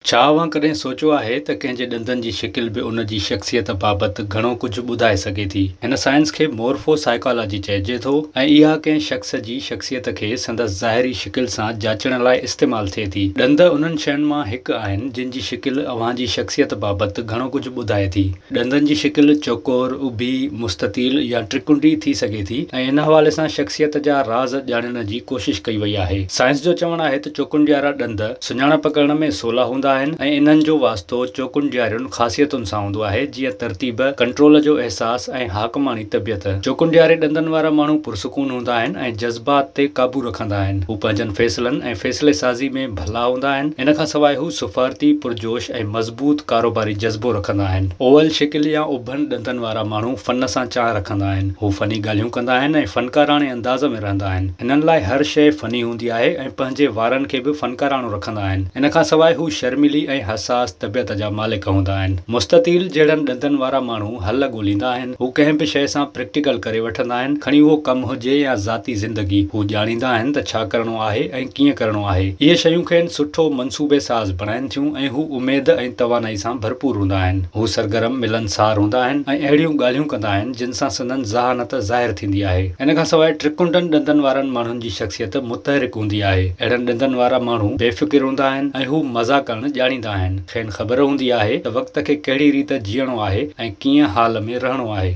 छा अव्हां कॾहिं सोचियो आहे त कंहिंजे ॾंदनि जी शिकिल बि उन जी शख़्सियत बाबति घणो कुझु ॿुधाए सघे थी। हिन साइंस खे मोर्फोसाइकोलॉजी चइजे थो ऐं इहा कंहिं शख़्स जी शख़्सियत खे संदसि ज़ाहिरी शिकिल सां जाचण लाइ इस्तेमालु थिए थी। ॾंद उन्हनि शयुनि मां हिकु आहिनि जिन जी शिकिल अव्हां जी शख़्सियत बाबति घणो कुझु ॿुधाए थी। ॾंदनि जी शिकिल चौकोर, उभी, मुस्ततील या त्रिकुंडी थी सघे थी ऐं इन हवाले सां शख़्सियत जा राज़ ॼाणण जी कोशिश कई वई आहे। साइंस जो चवणु आहे त चौकुंडी वारा ॾंद सुञाणप करण में सवला हूंदा आहिनि ऐं इन्हनि जो वास्तो चौकुंड वारियुनि ख़ासियतुनि सां हूंदो आहे, जीअं तरतीब, कंट्रोल जो अहसास ऐं हाकमानी तबियत। चौकुंड वारे ॾंदनि वारा माण्हू पुरसुकून हूंदा आहिनि ऐं जज़्बात ते काबू रखंदा आहिनि। हू पंहिंजनि फ़ैसिलनि ऐं फ़ैसिले साज़ी में भला हूंदा आहिनि। इन खां सवाइ हू सुफ़ारती, पुरजोश ऐं मज़बूत कारोबारी जज़्बो रखंदा आहिनि। ओवल शिकिल या उभनि ॾंदनि वारा माण्हू फ़न सां चाह रखंदा आहिनि। हू फ़नी ॻाल्हियूं कंदा आहिनि ऐं फ़नकाराणे अंदाज़ में रहंदा आहिनि। हिननि लाइ हर शइ फ़नी हूंदी आहे ऐं पंहिंजे वारनि खे बि फ़नकाराणो रखंदा आहिनि। इन खां सवाइ हू शर्मिली ऐं हसास तबियत जा मालिक हूंदा आहिनि। मुस्ततील जहिड़नि ॾंदनि वारा माण्हू हल ॻोल्हींदा आहिनि। हू कंहिं बि शइ सां प्रैक्टिकल करे वठंदा आहिनि, खणी उहो कमु हुजे या ज़ाती ज़िंदगी। हू ॼाणींदा आहिनि त छा करणो आहे ऐं कीअं करणो आहे। इहे शयूं खेनि सुठो मंसूबे साज़ बणाइनि थियूं ऐं हू उमेद ऐं तवानाई सां भरपूर हूंदा आहिनि। हू सरगर्म, मिलनसार हूंदा आहिनि ऐं अहिड़ियूं ॻाल्हियूं कंदा आहिनि जिन सां संदनि ज़हानत ज़ाहिर थींदी आहे। इन खां सवाइ त्रिकुंडनि ॾंदनि वारनि माण्हुनि जी शख़्सियत मुतहरिक हूंदी आहे। अहिड़नि ॾंदनि वारा माण्हू बेफ़िकिर हूंदा आहिनि ऐं हू मज़ा करणु ॼाणींदा आहिनि। खेनि ख़बर हूंदी आहे त वक़्त खे कहिड़ी रीति जीअणो आहे ऐं कीअं हाल में रहणो आहे।